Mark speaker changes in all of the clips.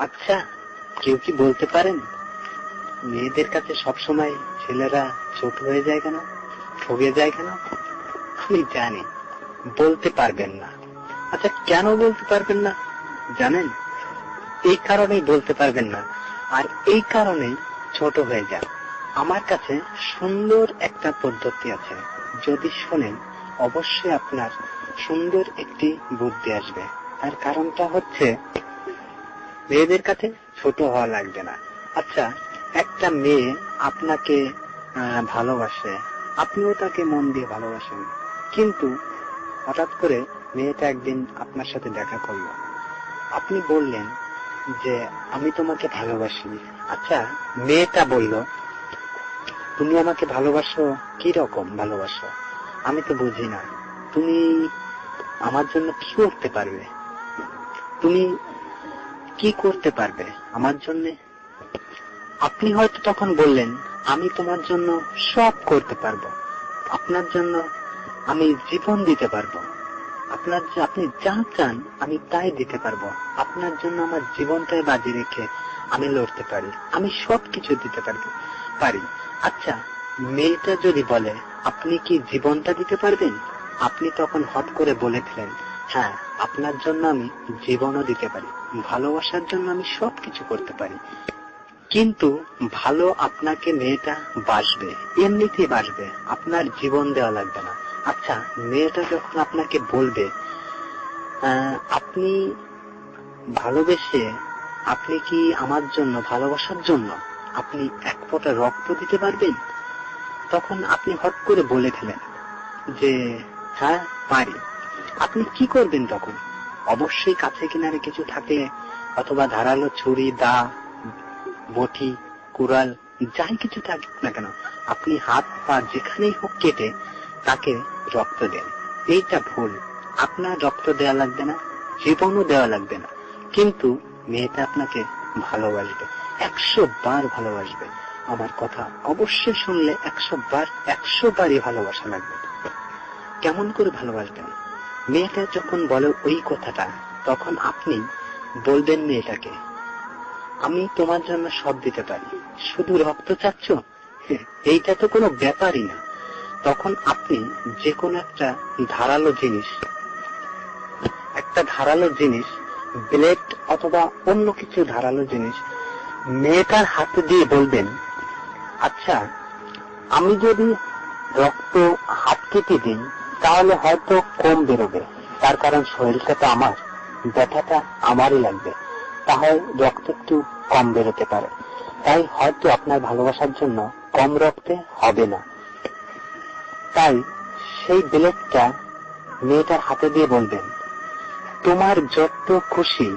Speaker 1: আচ্ছা, কেউ কি বলতে পারেন মেয়েদের কাছে সবসময় ছেলেরা ছোট হয়ে যায় কেন, ঠকে যায় কেন? আমি জানি বলতে পারবেন না। আচ্ছা, কেন বলতে পারবেন না জানেন? এই কারণেই বলতে পারবেন না, আর এই কারণেই ছোট হয়ে যান। আমার কাছে সুন্দর একটা পদ্ধতি আছে, যদি শোনেন অবশ্যই আপনার সুন্দর একটি বুদ্ধি আসবে। তার কারণটা হচ্ছে মেয়েদের কাছে ছোট হওয়া লাগবে না। আচ্ছা, একটা মেয়ে আপনাকে ভালোবাসে, আপনিও তাকে মন দিয়ে ভালোবাসেন, কিন্তু হঠাৎ করে মেয়েটা একদিন আপনার সাথে দেখা করলো। আপনি বললেন যে আমি তোমাকে ভালোবাসি। আচ্ছা, মেয়েটা বলল তুমি আমাকে ভালোবাসো, কি রকম ভালোবাসো আমি তো বুঝি না, তুমি আমার জন্য কি করতে পারবে, তুমি কি করতে পারবে আমার জন্য? আপনি হয়তো তখন বললেন আমি তোমার জন্য সব করতে পারবো, আপনার জন্য আমি জীবন দিতে পারবো, আপনি যা চান আমি তাই দিতে পারবো, আপনার জন্য আমার জীবনটাই বাজি রেখে আমি লড়তে পারি, আমি সবকিছু দিতে পারি। আচ্ছা, মেয়েটা যদি বলে আপনি কি জীবনটা দিতে পারবেন, আপনি তখন হট করে বলে ফেলেন হ্যাঁ, আপনার জন্য আমি জীবনও দিতে পারি, ভালোবাসার জন্য আমি সবকিছু করতে পারি। কিন্তু ভালো আপনাকে মেয়েটা বাসবে, এমনিতেই বাসবে, আপনার জীবন দেওয়া লাগবে না। আচ্ছা, মেয়েটা যখন আপনাকে বলবে আপনি ভালোবেসে আপনি কি আমার জন্য, ভালোবাসার জন্য আপনি এক ফোঁটা রক্ত দিতে পারবেন, তখন আপনি হট করে বলে ফেলেন যে হ্যাঁ পারি। আপনি কি করবেন তখন? অবশ্যই কাছে কিনারে কিছু থাকলে, অথবা ধারালো ছুরি, দা, বটি, কুড়াল, যাই কিছু থাকুক না কেন, আপনি হাত পা যেখানেই হোক কেটে তাকে রক্ত দেন। এইটা ভুল। আপনার রক্ত দেওয়া লাগবে না, জীবনও দেওয়া লাগবে না, কিন্তু মেয়েটা আপনাকে ভালোবাসবে, 100 বার ভালোবাসবে। আমার কথা অবশ্যই শুনলে 100 বারই ভালোবাসা লাগবে। কেমন করে ভালোবাসবেন? মেয়েটা যখন বলে ওই কথাটা, তখন আপনি বলবেন মেয়েটাকে আমি তোমার জন্য সব দিতে পারি, শুধু রক্ত চাচ্ছ, এইটা তো কোনো ব্যাপারই না। তখন আপনি যে কোনো একটা ধারালো জিনিস, ব্লেড অথবা অন্য কিছু ধারালো জিনিস মেয়েটার হাতে দিয়ে বলবেন আচ্ছা, আমি যদি রক্ত হাত কেটে দিই তাহলে হয়তো কম বেরোবে, তার কারণ শরীরটা তো আমার, ব্যথাটা আমারই লাগবে, তাহলে রক্ত একটু কম বেরোতে পারে, তাই হয়তো আপনার ভালোবাসার জন্য কম রক্তে হবে না। তাই সেই ব্লেডটা মেয়েটার হাতে দিয়ে বলবেন তোমার যত খুশি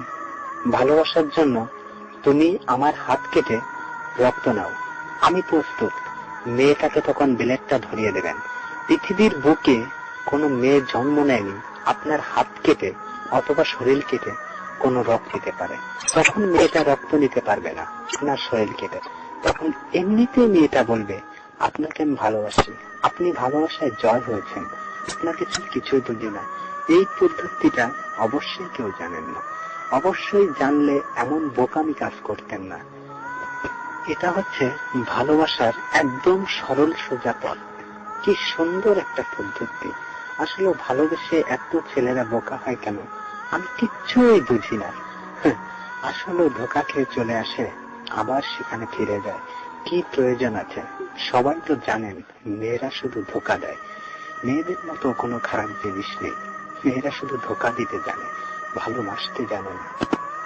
Speaker 1: ভালোবাসার জন্য তুমি আমার হাত কেটে রক্ত নাও, আমি প্রস্তুত। মেয়েটাকে তখন ব্লেডটা ধরিয়ে দেবেন। পৃথিবীর বুকে কোনো মেয়ে জন্ম নেয়নি আপনার হাত কেটে অথবা শরীর কেটে কোনো রক্ত দিতে পারে। তখন মেয়েটা রক্ত নিতে পারবে না আপনার শরীর কেটে। তখন এমনিতেই মেয়েটা বলবে আপনাকে আমি ভালোবাসি, আপনি ভালোবাসায় জয় হয়েছেন, আপনাকে কিছুই বুঝি না। এই পদ্ধতিটা অবশ্যই কেউ জানেন না, অবশ্যই জানলে এমন বোকামি কাজ করতেন না। এটা হচ্ছে ভালোবাসার একদম সরল সোজা পথ। কি সুন্দর একটা পদ্ধতি। আসলে ভালোবেসে এত ছেলেরা বোকা হয় কেন আমি কিচ্ছুই বুঝি না। আসলে ধোঁকা খেয়ে চলে আসে, আবার সেখানে ফিরে যায়। কি প্রয়োজন আছে? সবাই তো জানেন মেয়েরা শুধু ধোঁকা দেয়, মেয়েদের মতো কোনো খারাপ জিনিস নেই, মেয়েরা শুধু ধোঁকা দিতে জানে, ভালোবাসতে জানে না।